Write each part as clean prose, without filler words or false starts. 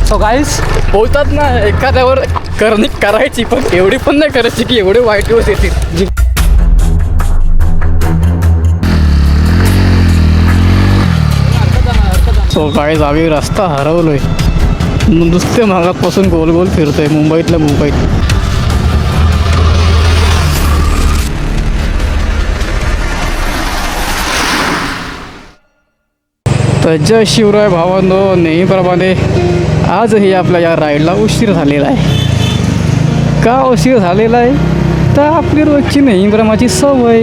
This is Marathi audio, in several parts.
सो गाईस बोलतात ना एखाद्यावर करणी करायची पण एवढी पण नाही करायची की एवढे वाईट दिवस येतील. सो गाईस आम्ही रस्ता हरवलोय. नुसते मागापासून गोल गोल फिरतोय मुंबईतल्या मुंबईत. तर जय शिवराय भावांनो, नेहमीप्रमाणे आजही आपल्या या राईडला उशीर झालेला आहे. का उशीर झालेला आहे तर आपली रोजची नेहमीप्रमाणेची सवय.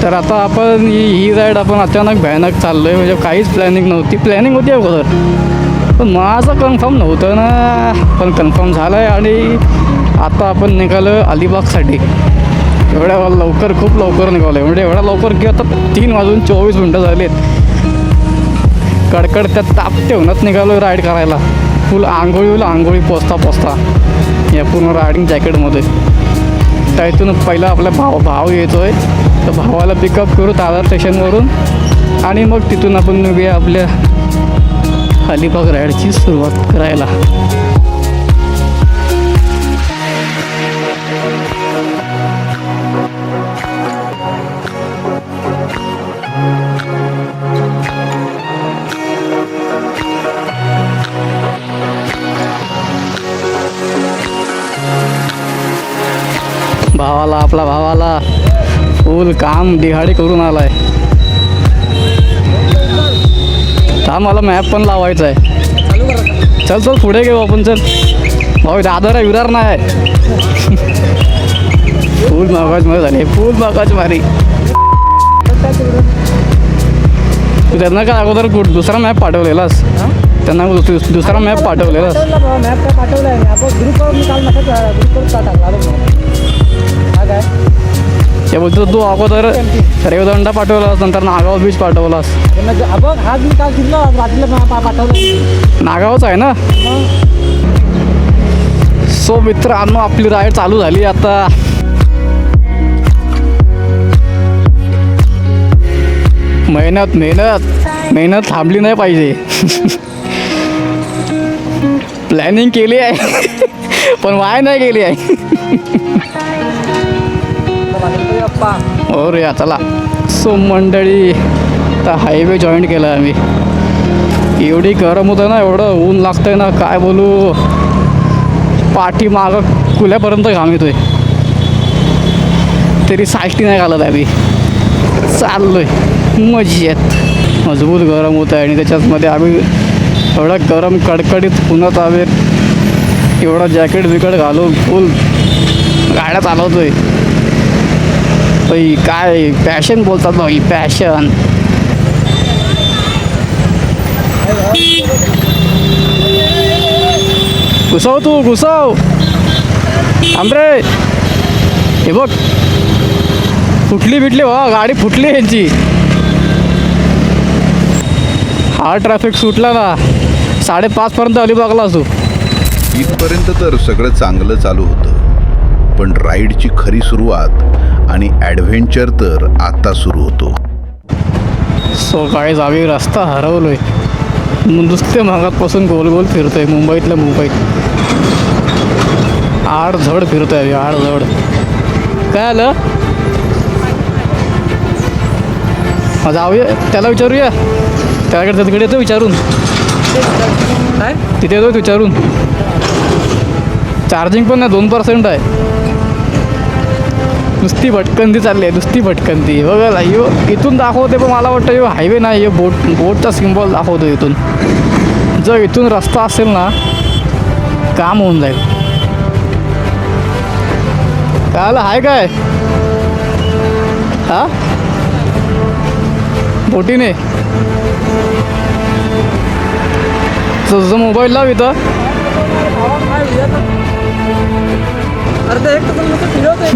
तर आता आपण ही राईड आपण अचानक भयानक चाललो आहे. म्हणजे काहीच प्लॅनिंग नव्हती. प्लॅनिंग होती अगोदर पण माझं कन्फर्म नव्हतं ना. पण कन्फर्म झालं आहे आणि आता आपण निघालो अलिबागसाठी. एवढ्या लवकर खूप लवकर निघालो आहे. म्हणजे एवढ्या लवकर की आता 3:24 झालेत. कडकड त्यात ताप ठेवूनच निघालो राईड करायला. फुल आंघोळी पोचता या पूर्ण रायडिंग जॅकेटमध्ये. तर इथून पहिला आपला भाव येतो आहे. तर भावाला पिकअप करू दादर स्टेशनवरून आणि मग तिथून आपण निघूया आपल्या अलिबाग राईडची सुरुवात करायला. आपला भावाला फुल काम दिहाडी करून आलाय. हा मला मॅप पण लावायचा आहे. चल पुढे घेऊ आपण. चल भाऊ दादर आहे विरार नाही आहे. फुल मागाच मध्ये झाली. फुल मागाच मारी. तू त्यांना काय अगोदर दुसरा मॅप पाठवलेलास. त्यांना दुसरा मॅप पाठवलेलास. ते बोलतो तू अगोदर रेवदंडा पाठवलास, नंतर नागाव बीच पाठवलास. नागावच आहे ना. सो मित्रांनो आपली राईड चालू झाली आता. मेहनत थांबली नाही पाहिजे. प्लॅनिंग केली आहे पण वाय नाही केली आहे. हो रे चला. सो मंडळी आता हायवे जॉईन केला आम्ही. एवढी गरम होतं ना, एवढं ऊन लागतंय ना काय बोलू. पाठी मागं कुल्यापर्यंत घाम येतोय तरी साष्टी नाही घालत आम्ही. चाललोय मजेत. मजबूत गरम होतं आहे आणि त्याच्यामध्ये आम्ही एवढं गरम कडकडीत उन्हात आम्ही एवढा जॅकेट बिकेट घालून फुल गाड्या चालवतोय. बाई काय पॅशन बोलतात बाई, पॅशन. घुसव आंबरे. हे बघ फुटली गाडी फुटली यांची. हा ट्रॅफिक सुटला ना 5:30 अलिबागला असू. इथपर्यंत तर सगळं चांगलं चालू होतं. पण राईडची खरी सुरुवात आणि ॲडव्हेंचर तर आता सुरू होतो. सो गाईज आम्ही रस्ता हरवलोय. नुसते मागापासून गोल गोल फिरतोय मुंबईतल्या मुंबईत. आडझड फिरतोय आडझड. काय आलं जाऊया त्याला विचारूया. त्याकडे तिकडे येतो विचारून. काय तिथे येतो विचारून. चार्जिंग पण नाही 2% आहे. नुसती भटकंती चालली आहे, नुसती भटकंती. बघा यो इथून दाखवते पण मला वाटतं यो हायवे नाही, यो बोटचा सिम्बॉल दाखवतो इथून. जर इथून रस्ता असेल ना काम होऊन जाईल. काय आहे काय हा बोटीने. तुझं मोबाईल लाव इथं. अर्धा एक फिरवतोय.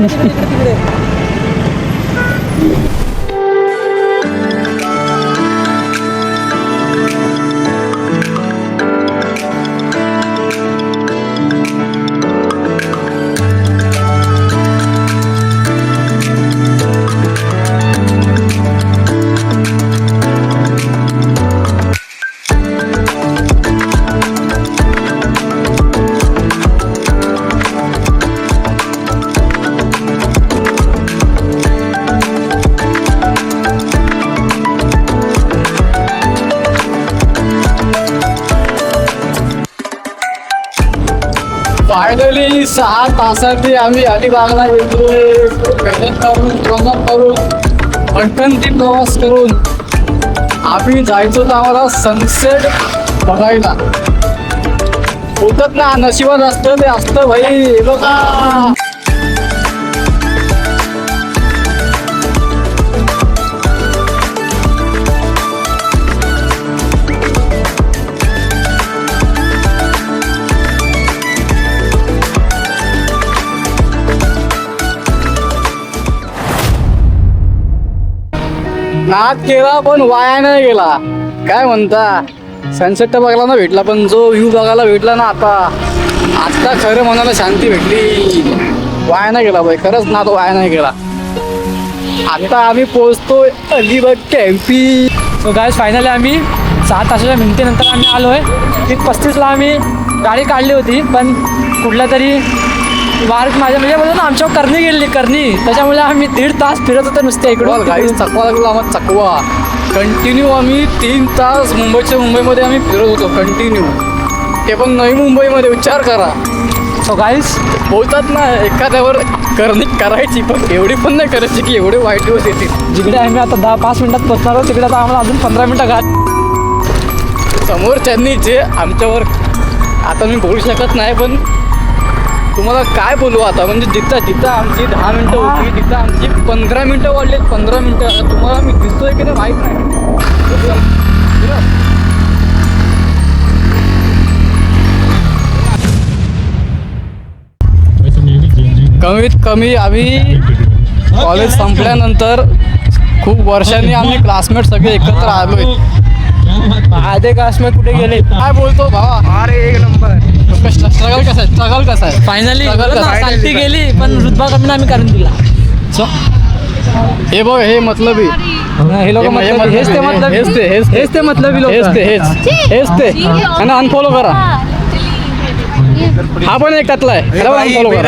फायनली 6 तासांनी आम्ही अलिबागला येतोय. मेहनत करून अटंती प्रवास करून आम्ही जायचो तर आम्हाला सनसेट बघायला. होतच ना, नशिबात असतं ते असतं भाई. हे बघा नाद केला पण वाया नाही गेला. काय म्हणता, सनसेट बघायला ना भेटला पण जो व्ह्यू बघायला भेटला ना आता खरं मनाला शांती भेटली. वाया नाही गेला बाई, खरंच ना तो वाया नाही गेला. आता आम्ही पोहोचतोय अलिबाग कॅम्पी. सो गाईज फायनली आम्ही 6 तासाच्या मिनिटानंतर आम्ही आलो आहे. 35ला आम्ही गाडी काढली होती पण कुठला तरी मार्ग माझ्या म्हणजे बोलतो ना आमच्यावर करणी त्याच्यामुळे आम्ही 1.5 तास फिरत होतो नुसते इकडून. काही चकवा लागला आम्हाला चकवा. कंटिन्यू आम्ही 3 तास मुंबईमध्ये आम्ही फिरत होतो कंटिन्यू. ते पण नवी मुंबईमध्ये. विचार करा. सो गाईज बोलतात ना एखाद्यावर करणी करायची पण एवढी पण नाही करायची की एवढे वाईट दिवस येतील. जिकडे आम्ही आता 10-5 मिनिटात पोचणार आहोत तिकडे आता आम्हाला अजून 15 मिनिटं गाडी. समोरच्यांनी जे आमच्यावर आता मी बोलू शकत नाही पण तुम्हाला काय बोलू आता. म्हणजे जिथं आमची 10 मिनिटं होती तिथं आमची 15 मिनिटं वाढलेत. 15 मिनिटं. आता तुम्हाला मी दिसतोय की नाही माहीत नाही. कमीत कमी आम्ही कॉलेज संपल्यानंतर खूप वर्षांनी आम्ही क्लासमेट सगळे एकत्र आलोय. आधे क्लासमेट कुठे गेले. काय बोलतो भावा. अरे एक नंबर. स्ट्रगल कसा आहे फायनली शांती गेली पण रुतबा कमी आम्ही करून दिला. सो हे बघ हे मतलबी हे लोक हेच ते मतलबी लोक. हेच ते आणि अनफॉलो करा. हा पण एक त्यातला आहे. याला पण फॉलो करा.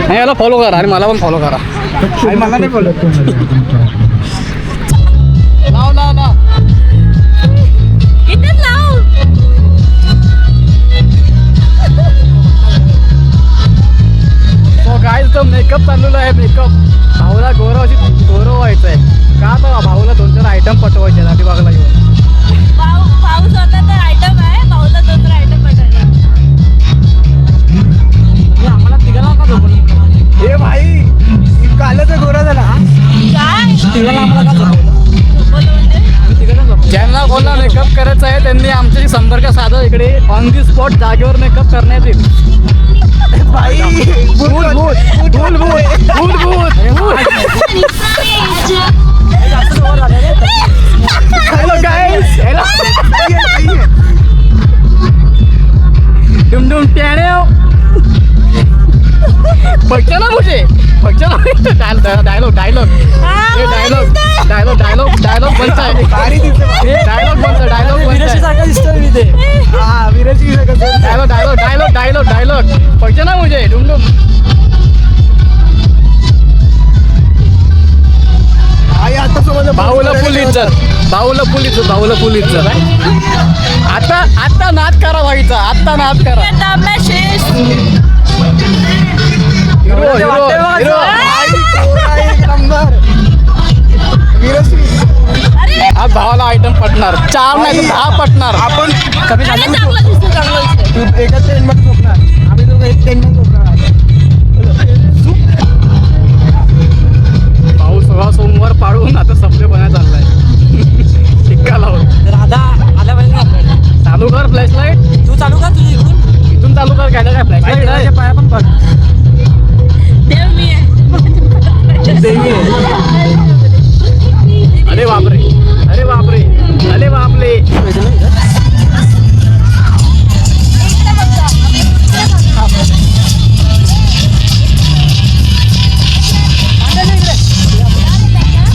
नाही याला फॉलो करा आणि मला पण फॉलो करा. मला नाही फॉलो. लाव गाईज तो मेकअप चाललेला आहे. मेकअप भाऊला गौरव व्हायचं आहे का. तर भाऊला 2-4 आयटम पटवायचे अलिबागला घेऊन. भाऊ स्वतः तर आयटम आहे. भाऊला 2 आयटम पटवायचे. आम्हाला तिघाला का झोपलं. हे भाई कालच गोरा झाला. काय तिघाला आम्हाला का झोपलं. ज्यांना कोणाला मेकअप करायचा आहे त्यांनी आमच्याशी संपर्क साधा. इकडे ऑन दी स्पॉट जागेवर मेकअप करण्यात येईल. डायलॉग बनता है. डायलॉग पक्ष ना मुझे डुमडुम. भाऊला फुल इज्जत. आता नाद करा व्हायचा. आता नाद करा. हिरो आज भावाला आयटम पटणार. 4 नाही तर 10 पटणार. आपण कमी तू एका ट्रेनमध्ये झोपणार. आम्ही दोघं एक ट्रेनमध्ये झोपणार. भाऊ 16 सोमवार पाडून आता सप्ले बनायला चाललाय. टिक्का लावून. राधा आल्या पाहिजे ना आपल्याला. चालू कर फ्लॅश लाईट. तू चालू कर तुझी इथून चालू कर. काय फ्लॅश लाईट पाया पण बघ. देव मी आहे. अरे बापरे.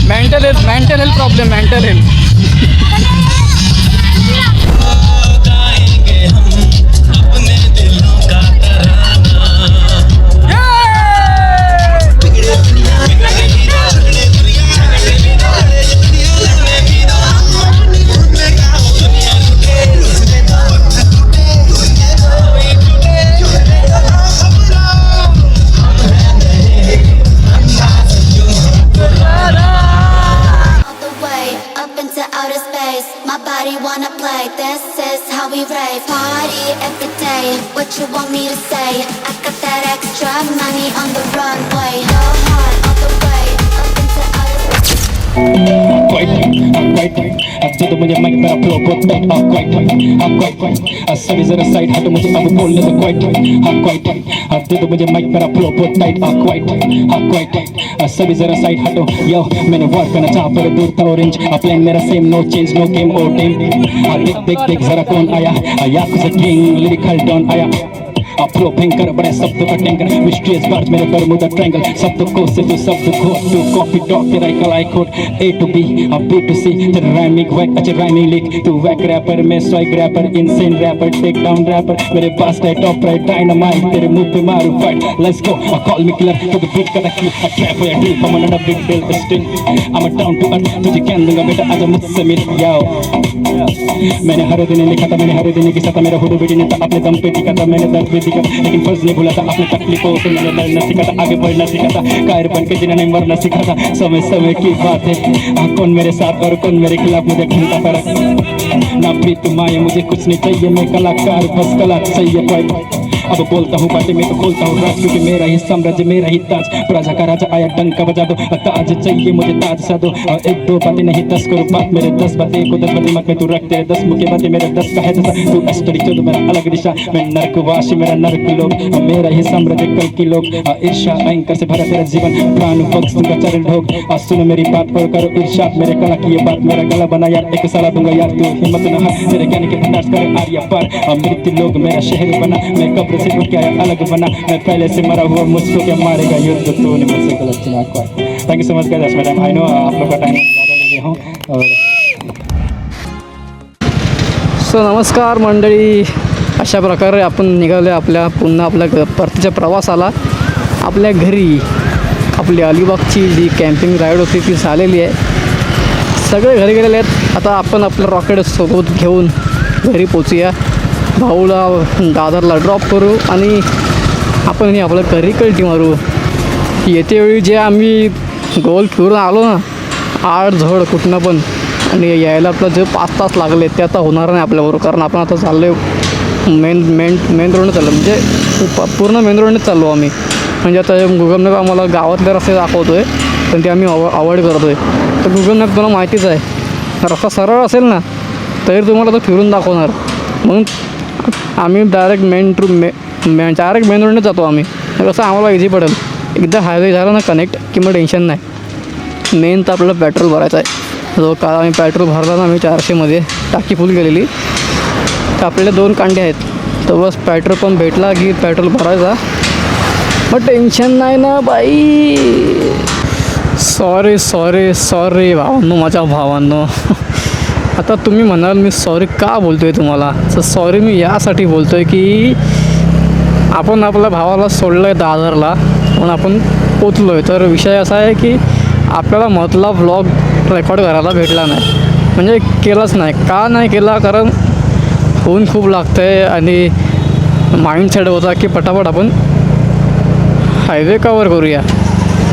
Mental health problem. party every day. What you want me to say? I got that extra money on the runway. Go hard all the way up into outer अब तो मुझे माइक मेरा फ्लो बहुत टाइट क्वाइट सभी जरा साइड हटो मुझे अब बोलने दो क्वाइट अब तो मुझे माइक मेरा फ्लो बहुत टाइट क्वाइट सभी जरा साइड हटो यो मैंने वर्क करना चाहा पर दूर था ऑरेंज प्लान मेरा same no change no game और टीम देख जरा कौन आया कुछ किंग लिरिकल डॉन आया फ्लो भयंकर बड़े शब्द का टैंकर मिस्ट्रियस वर्ड्स मेरे बरमूडा ट्रायंगल शब्द को से तो शब्द को टू कॉपी डॉग तेरा कलाई कोड A to B और B to C तेरा राइमिंग वैक अच्छा राइमिंग लिख तू वैक रैपर मैं swag rapper insane rapper take down rapper मेरे पास है टॉप राइट डायनामाइट तेरे मुंह पे मारू fight let's go call me killer to the beat का की ट्रैप या deep I'm on a big deal still I'm a down to earth तुझे क्या दूंगा बेटा आजा मुझसे मिल याओ मैंने हर दिन लिखा था मैंने हर दिन किसा था मेरा हुडू बेटी ने था अपने दम पे टिका था मैंने दर्द भी दिखा लेकिन फर्ज नहीं भूला था अपनी तकलीफों से मैंने लड़ना सीखा था आगे बढ़ना सीखा था कायर बन के जिन्होंने मरना सीखा था समय की बात है कौन मेरे साथ और कौन मेरे खिलाफ मुझे घंटा फर्क ना प्रीत माया मुझे कुछ नहीं चाहिए मैं कलाकार बस कला चाहिए कोई अब बोलता हूँ बातें मैं तो खोलता हूँ राज क्योंकि मेरा ही साम्राज्य मेरा ही ताज राजा का राजा आया डंका बजा दो ताज चाहिए मुझे ताज सा दो एक दो बातें नहीं 10 करो बात मेरे 10 बातें को 10 बातें मत में तू रख तेरे 10 मुख्य बातें मेरे 10 का है दशा तू एस्टरी चो मेरा अलग दिशा मैं नरकवासी मेरा नरक लोग मेरा ही साम्राज्य कल की लोग ईर्षा अहंकार से भरा तेरा जीवन प्राण पक्ष तुमका चरण ढोक सुनो मेरी बात और करो इरशाद मेरे कला की ये बात मेरा गला बना यार एक साला दूंगा यार तू हिम्मत न हार तेरे ज्ञान के भंडार कर आर्या पार मृत्यु लोग मेरा शहर बना मैं कब्र से उठ के आया अलग बना मैं पहले से मरा हुआ मुझको क्या मारेगा युद्ध तूने मुझसे गलत चुना thank you so much guys madam I know आप लोग का टाइम ज़्यादा ले गया हूँ और सो नमस्कार मंडळी, अशा प्रकारे आपण निघाले आपल्या पुन्हा आपल्या परतीच्या प्रवासाला. आपल्या घरी आपली अलिबागची जी कॅम्पिंग राईड होती ती झालेली आहे. सगळे घरी गेलेले आहेत. आता आपण आपलं रॉकेट सोबत घेऊन घरी पोचूया. भाऊला दादरला ड्रॉप करू आणि आपण आपलं घरी कल्टी मारू. येते वेळी जे आम्ही गोल फिरून आलो ना, आड झड कुठनं पण, आणि यायला आपलं जे 5 तास लागले ते आता होणार नाही आपल्याबरोबर. कारण आपण आता चाललो आहे मेन रोडने चाललो, म्हणजे पूर्ण मेन रोडनेच चाललो आम्ही. म्हणजे आता गुगल मॅप आम्हाला गावातले रस्ते दाखवतो आहे, पण ते आम्ही अवॉइड करतो आहे. तर गुगल मॅप तुम्हाला माहितीच आहे, रस्ता सरळ असेल ना तरी तुम्हाला तो फिरून दाखवणार. म्हणून आम्ही डायरेक्ट डायरेक्ट मेन रोडने जातो आम्ही. कसं आम्हाला इझी पडेल. एकदा हायवे झाला ना कनेक्ट की मग टेन्शन नाही. मेन तर आपल्याला पेट्रोल भरायचं आहे. जो काल आम्ही पेट्रोल भरला ना, आम्ही 400मध्ये टाकी फुल केलेली. तर आपल्याला 2 कांडे आहेत, तर बस पेट्रोल पंप भेटला की पेट्रोल भरायचा. मग टेन्शन नाही ना बाई. सॉरी भावांनो, माझ्या भावांनो. आता तुम्ही म्हणाल मी सॉरी का बोलतो आहे तुम्हाला, तर सॉरी मी यासाठी बोलतो आहे की आपण आपल्या भावाला सोडलं आहे दादरला, म्हणून आपण पोचलो आहे. तर विषय असा आहे की आपल्याला मधला व्लॉग रेकॉर्ड करायला भेटला नाही, म्हणजे केलाच नाही. का नाही केला, कारण ऊन खूप लागतं आहे आणि माइंडसेट होता की पटापट आपण हायवे कवर करूया,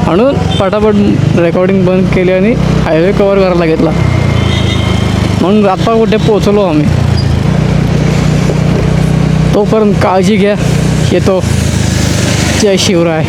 म्हणून पटापट रेकॉर्डिंग बंद केली आणि हायवे कवर करायला घेतला. म्हणून आता कुठे पोचलो आम्ही. तोपर्यंत काळजी घ्या. येतो. जय शिवराय.